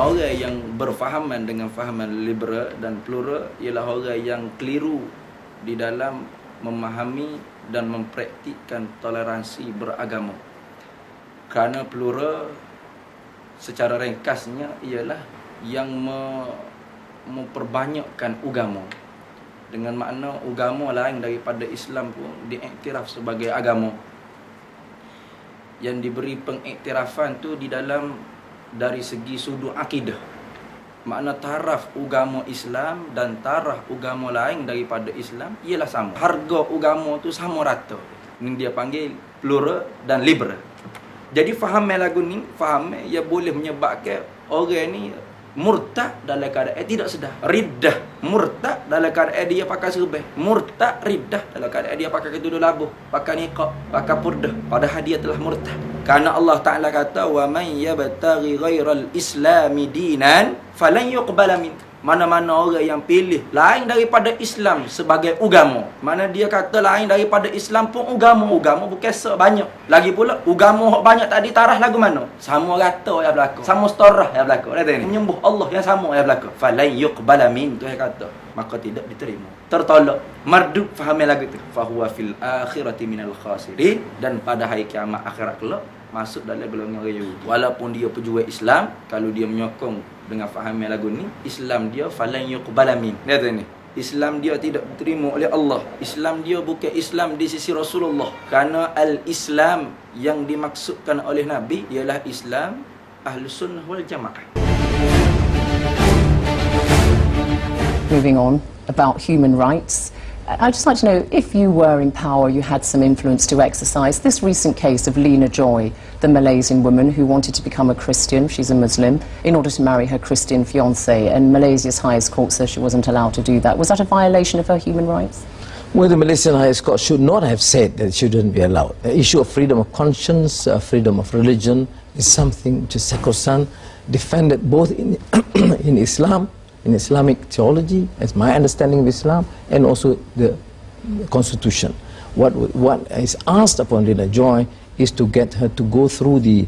orang yang berfahaman dengan fahaman liberal dan plural ialah orang yang keliru di dalam memahami dan mempraktikkan toleransi beragama. Kerana plural secara ringkasnya ialah yang memperbanyakkan agama. Dengan makna agama lain daripada Islam pun diiktiraf sebagai agama. Yang diberi pengiktirafan tu di dalam dari segi sudut akidah. Makna taraf agama Islam dan taraf agama lain daripada Islam ialah sama. Harga agama tu sama rata. Ini dia panggil plural dan liberal. Jadi faham lagu ni, faham ia boleh menyebabkan orang ni murtad dalam keadaan tidak sedar. Riddah, murtad dalam keadaan dia pakai serban. Murtad, riddah dalam keadaan dia pakai kedua labuh, pakai niqab, pakai purdah. Padahal dia telah murtad. Karena Allah Ta'ala kata, wa man yabtaghi ghairal islami dinan falan yuqbala min. Mana-mana orang yang pilih lain daripada Islam sebagai agama. Mana dia kata lain daripada Islam pun agama. Agama bukan sebanyak. Lagi pula, agama banyak tadi tarah lagu mana? Sama rata yang berlaku. Sama setorah yang berlaku. Menyembuh Allah yang sama yang berlaku. Falan yuqbala min, tu yang kata. Maka tidak diterima. Tertolak. Marduk fahami lagu tu. Fahuwa fil akhirati minal khasirin. Dan pada hari kiamat akhirat kelak, masuk dalam golongan orang Yahudi. Walaupun dia pejuang Islam, kalau dia menyokong dengan faham lagu ni, Islam dia falan yuqbala min. Lihat ni. Islam dia tidak diterima oleh Allah. Islam dia bukan Islam di sisi Rasulullah. Kerana al-Islam yang dimaksudkan oleh Nabi ialah Islam Ahlus Sunnah wal Jamaah. Moving on about human rights. I'd just like to know, if you were in power, you had some influence to exercise, this recent case of Lena Joy, the Malaysian woman who wanted to become a Christian, she's a Muslim, in order to marry her Christian fiancé, and Malaysia's highest court says she wasn't allowed to do that. Was that a violation of her human rights? Well, the Malaysian highest court should not have said that it shouldn't be allowed. The issue of freedom of conscience, freedom of religion is something which is sacrosanct, defended both in, in Islam, in Islamic theology, as my understanding of Islam, and also the Constitution. What is asked upon Lena Joy is to get her to go through the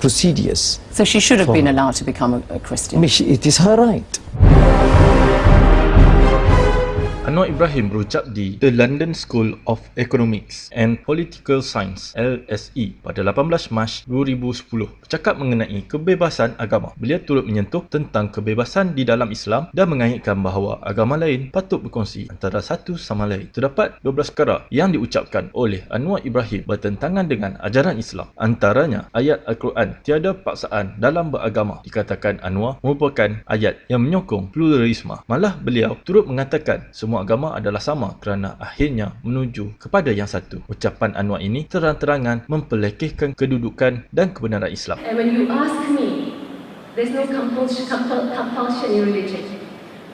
procedures. So she should have been allowed to become a Christian? It is her right. Anwar Ibrahim berucap di The London School of Economics and Political Science LSE pada 18 Mac 2010 bercakap mengenai kebebasan agama. Beliau turut menyentuh tentang kebebasan di dalam Islam dan mengaitkan bahawa agama lain patut berkongsi antara satu sama lain. Terdapat 12 perkara yang diucapkan oleh Anwar Ibrahim bertentangan dengan ajaran Islam. Antaranya ayat Al-Quran, tiada paksaan dalam beragama. Dikatakan Anwar merupakan ayat yang menyokong pluralisme. Malah beliau turut mengatakan semua agama adalah sama kerana akhirnya menuju kepada yang satu. Ucapan Anwar ini terang-terangan mempelekehkan kedudukan dan kebenaran Islam. And when you ask me, there's no compulsion in religion.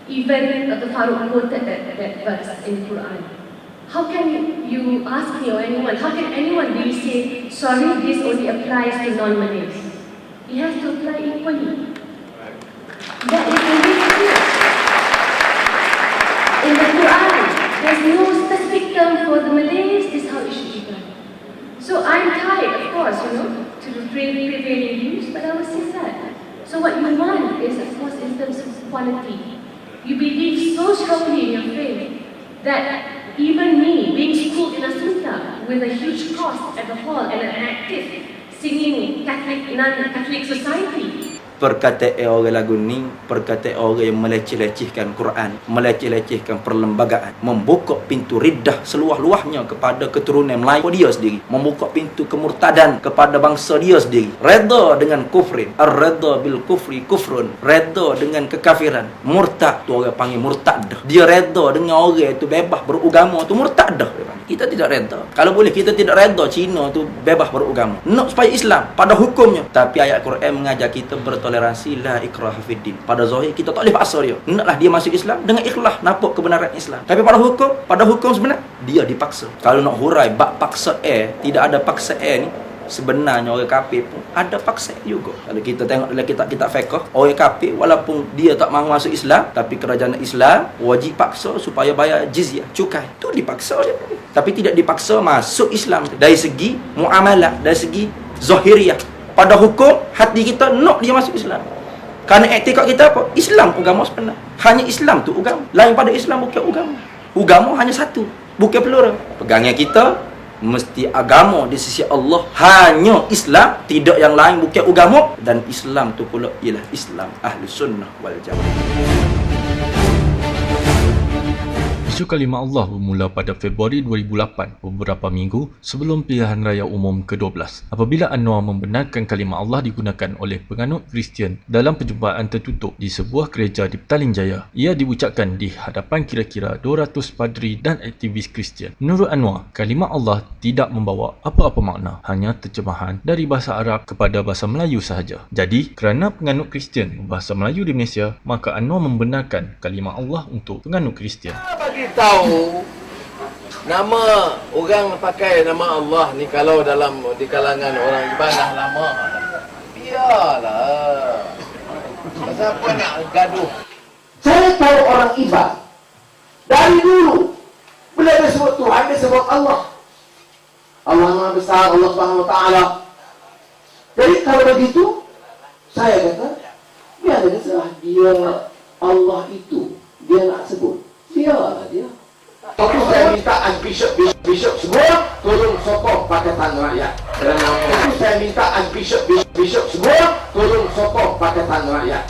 Even the Farouk quoted that verse in the Quran. How can you ask me or anyone, how can anyone really say, sorry, this only applies to non-Malays? It has to apply equally. That is the way. In the Quran, there's no specific term for the Malays, this is how it should be done. So I'm tied, of course, to the prevailing views, but I will say that. So what you want is, of course, in terms of quality. You believe so strongly in your faith that even me, being schooled in a sunta with a huge cost at the hall and an active singing Catholic, non-Catholic society, perkataan orang lagu ni, perkataan orang yang meleceh-lecehkan Quran, meleceh-lecehkan perlembagaan, membuka pintu riddah seluah-luahnya kepada keturunan Melayu dia sendiri, membuka pintu kemurtadan kepada bangsa dia sendiri. Redha dengan kufrin, ar-redha bil kufri kufrun, redha dengan kekafiran. Murtad tu orang panggil murtad. Dia redha dengan orang tu bebas beragama tu murtad. Kita tidak redha. Kalau boleh kita tidak redha Cina tu bebas beragama. Nak supaya Islam pada hukumnya. Tapi ayat Quran mengajar kita bertoleransi, la ikraha fiddin. Pada zahir kita tak boleh paksa dia. Naklah dia masuk Islam dengan ikhlas nampak kebenaran Islam. Tapi pada hukum sebenar dia dipaksa. Kalau nak hurai bab paksa tidak ada paksa ni. Sebenarnya orang kafir pun ada paksa juga. Kalau kita tengok dalam kitab-kitab fiqh, orang kafir walaupun dia tak mahu masuk Islam, tapi kerajaan Islam wajib paksa supaya bayar jizyah, cukai. Tu dipaksa je. Tapi tidak dipaksa masuk Islam. Dari segi muamalah, dari segi zahiriah. Pada hukum hati kita nak dia masuk Islam. Kerana iktikad kita apa? Islam agama sebenar. Hanya Islam tu agama. Lain pada Islam bukan agama. Agama hanya satu, bukan plural. Pegangnya kita mesti agama di sisi Allah hanya Islam, tidak yang lain bukan agama, dan Islam tu pula ialah Islam Ahlus Sunnah wal Jamaah. Isu kalimah Allah bermula pada Februari 2008, beberapa minggu sebelum pilihan raya umum ke-12. Apabila Anwar membenarkan kalimah Allah digunakan oleh penganut Kristian dalam perjumpaan tertutup di sebuah gereja di Petaling Jaya. Ia diucapkan di hadapan kira-kira 200 padri dan aktivis Kristian. Menurut Anwar, kalimah Allah tidak membawa apa-apa makna, hanya terjemahan dari bahasa Arab kepada bahasa Melayu sahaja. Jadi, kerana penganut Kristian berbahasa Melayu di Malaysia, maka Anwar membenarkan kalimah Allah untuk penganut Kristian. Bagi tahu nama orang pakai nama Allah ni kalau di kalangan orang ibadah lama. Biarlah. Pasal apa nak gaduh? Saya tahu orang ibadah dari dulu bila dia sebut Tuhan, dia sebut Allah. Allah Maha Besar, Allah Subhanahu Wa Taala. Jadi kalau begitu, saya kata biar dia terserah dia Allah itu dia nak sebut. Biarlah dia. Itu saya minta Archbishop semua tolong sokong Pakatan Rakyat. Itu saya minta Archbishop semua tolong sokong Pakatan Rakyat.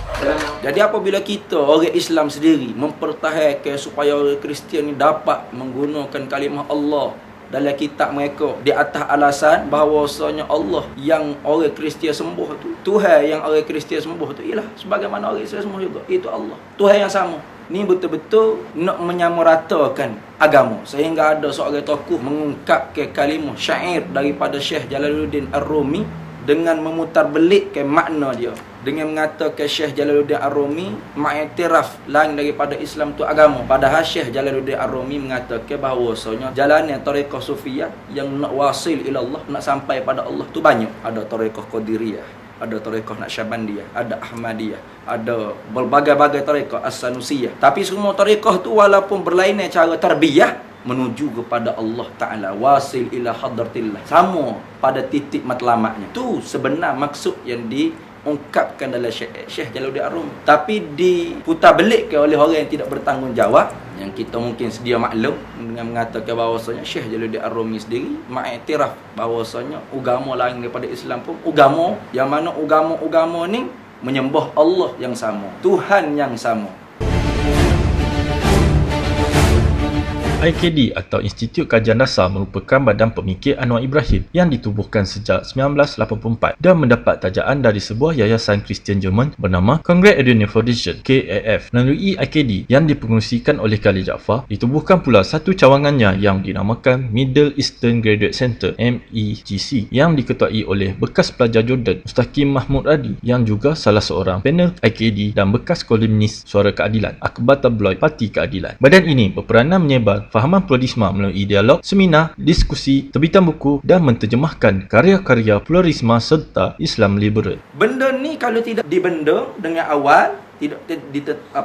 Jadi apabila kita orang Islam sendiri mempertahankan supaya orang Kristian ni dapat menggunakan kalimah Allah dalam kitab mereka di atas alasan bahawasanya Allah yang orang Kristian sembah tu, Tuhan yang orang Kristian sembah tu ialah sebagaimana orang Islam sembah juga, itu Allah, Tuhan yang sama. Ni betul-betul nak menyamaratakan agama, sehingga ada seorang tokoh mengungkapkan kalimah syair daripada Syekh Jalaluddin Ar-Rumi dengan memutarbelikkan makna dia, dengan mengatakan Syekh Jalaluddin Ar-Rumi mengiktiraf lain daripada Islam tu agama. Padahal Syekh Jalaluddin Ar-Rumi mengatakan bahawasanya jalannya tarekat sufiyah yang nak wasil ila Allah, nak sampai pada Allah tu banyak. Ada tarekat Qadiriyah, ada tarekat Naqsyabandiyah, ada Ahmadiyah, ada berbagai-bagai tarekat As-Sanusiyah. Tapi semua tarekat tu walaupun berlainan cara tarbiyah menuju kepada Allah Ta'ala, wasil ila hadratillah, sama pada titik matlamatnya. Tu sebenar maksud yang diungkapkan dalam Syekh Jalaluddin Ar-Rumi. Tapi diputar belikkan oleh orang yang tidak bertanggungjawab, yang kita mungkin sedia maklum dengan mengatakan bahawasanya Syekh Jalaluddin Ar-Rumi sendiri mengiktiraf bahawasanya agama lain daripada Islam pun agama yang mana agama-agama ni menyembah Allah yang sama, Tuhan yang sama. IKD atau Institut Kajian Dasar merupakan badan pemikir Anwar Ibrahim yang ditubuhkan sejak 1984 dan mendapat tajaan dari sebuah yayasan Kristian Jerman bernama Kongrad Adenauer Foundation KAF. Melalui IKD yang dipengerusikan oleh Khalid Jaafar, ditubuhkan pula satu cawangannya yang dinamakan Middle Eastern Graduate Center MEGC yang diketuai oleh bekas pelajar Jordan Mustaqim Mahmud Radi yang juga salah seorang panel IKD dan bekas kolumnis Suara Keadilan, akhbar tabloid Parti Keadilan. Badan ini berperanan menyebar fahaman pluralisme melalui dialog, seminar, diskusi, terbitan buku dan menterjemahkan karya-karya pluralisme serta Islam liberal. Benda ni kalau tidak dibenda dengan awal, tidak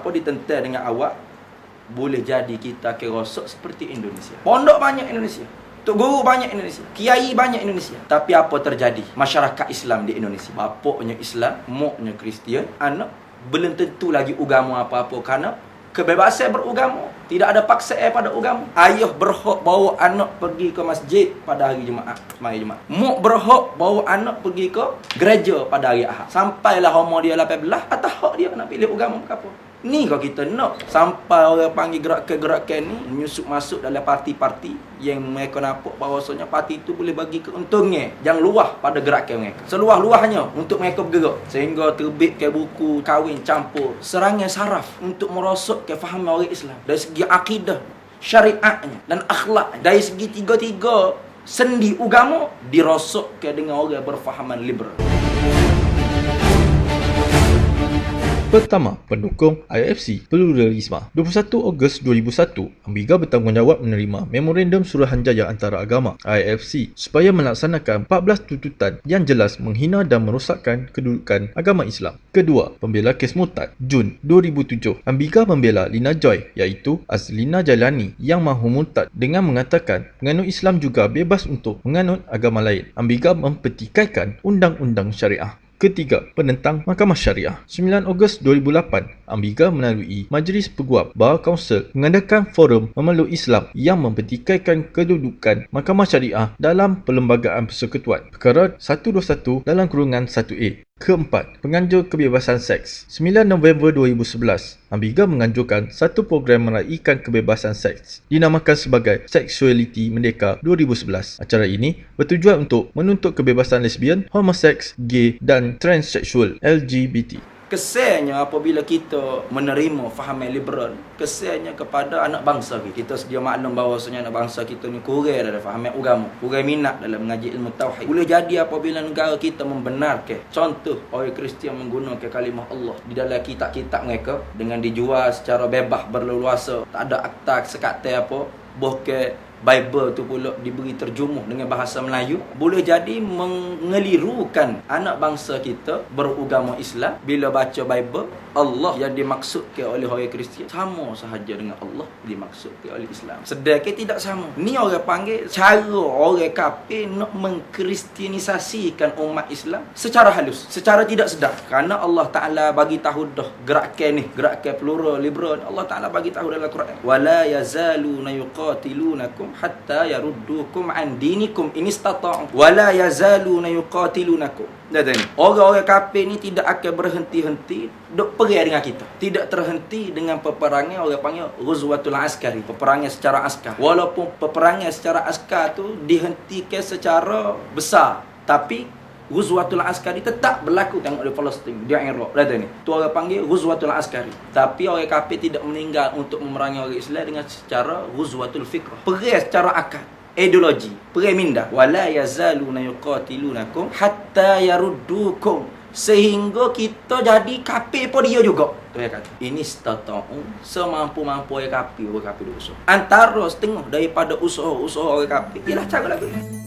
ditentang dengan awal, boleh jadi kita akan rosak seperti Indonesia. Pondok banyak Indonesia, tok guru banyak Indonesia, kiai banyak Indonesia. Tapi apa terjadi? Masyarakat Islam di Indonesia, bapaknya Islam, moknya Kristian, anak belum tentu lagi agama apa-apa kerana kebebasan beragama, tidak ada paksaan pada agama. Ayah berhak bawa anak pergi ke masjid pada hari Jumaat, sembahyang Jumaat. Mak berhak bawa anak pergi ke gereja pada hari Ahad. Sampailah umur dia 18, atas hak dia nak pilih agama apa. Ni kalau kita nak sampai orang panggil gerakan ni menyusup masuk dalam parti-parti yang mereka nampak bahawasanya parti itu boleh bagi keuntungan yang luah pada gerakan mereka, seluah-luahnya untuk mereka bergerak, sehingga terbitkan buku kahwin campur serangan saraf untuk merosakkan faham orang Islam dari segi akidah, syariatnya dan akhlaknya. Dari segi tiga-tiga sendi agama dirosakkan dengan orang berfahaman liberal. Pertama, pendukung IFC Pluralisme. 21 Ogos 2001, Amiga bertanggungjawab menerima Memorandum Suruhanjaya Antaragama IFC supaya melaksanakan 14 tuntutan yang jelas menghina dan merosakkan kedudukan agama Islam. Kedua, pembela kes murtad. Jun 2007, Amiga membela Lina Joy iaitu Azlina Jailani yang mahu murtad dengan mengatakan penganut Islam juga bebas untuk menganut agama lain. Amiga mempertikaikan undang-undang syariah. Ketiga, penentang Mahkamah Syariah. 9 Ogos 2008, Amiga melalui Majlis Peguam Bar Kaunsil mengadakan forum memeluk Islam yang mempertikaikan kedudukan Mahkamah Syariah dalam Perlembagaan Persekutuan. Perkara 121/1A. Keempat, penganjur kebebasan seks. 9 November 2011, Amiga menganjurkan satu program meraihkan kebebasan seks dinamakan sebagai Sexuality Merdeka 2011. Acara ini bertujuan untuk menuntut kebebasan lesbian, homoseks, gay dan transseksual LGBT. Kesannya apabila kita menerima faham yang liberal, kesannya kepada anak bangsa kita. Kita sedia maklum bahawasanya anak bangsa kita ni kurang dalam faham agama, kurang minat dalam mengaji ilmu tauhid. Boleh jadi apabila negara kita membenarkan contoh orang Kristian menggunakan kalimah Allah di dalam kitab-kitab mereka dengan dijual secara bebas berleluasa, tak ada akta sekata apa, bahkan Bible tu pula diberi terjemuh dengan bahasa Melayu, boleh jadi mengelirukan anak bangsa kita beragama Islam bila baca Bible. Allah yang dimaksudkan oleh orang Kristian sama sahaja dengan Allah dimaksudkan oleh Islam. Sedangkan tidak sama. Ni orang panggil cara orang kafir nak mengkristianisasikan umat Islam secara halus, secara tidak sedar. Kerana Allah Taala bagi tahu dah gerakan ni, gerakan plural liberal. Allah Taala bagi tahu dalam Quran, wala yazaluna yuqatilunakum hatta yaruddukum an dinikum in istata'u wala yazaluna yuqatilunakum. Orang-orang kafir ni tidak akan berhenti-henti duk perang dengan kita. Tidak terhenti dengan peperangan orang panggil ghuzwatul askari, peperangan secara askar. Walaupun peperangan secara askar tu dihentikan secara besar, tapi ghuzwatul askari tetap berlaku. Tengok di Palestin, di Iraq, ni. Tu orang panggil ghuzwatul askari. Tapi orang kafir tidak meninggal untuk memerangi orang Islam dengan secara ghuzwatul fikrah, perang secara akal, ideologi, perang minda. Wala yazaluna yuqatilunakum hatta yaruddukum, sehingga kita jadi kafir pun dia juga. Tu dia kata, ini stata'u, semampu-mampu orang kafir dosa. Antara setengah daripada usaha-usaha orang kafir ialah cara lagu ni.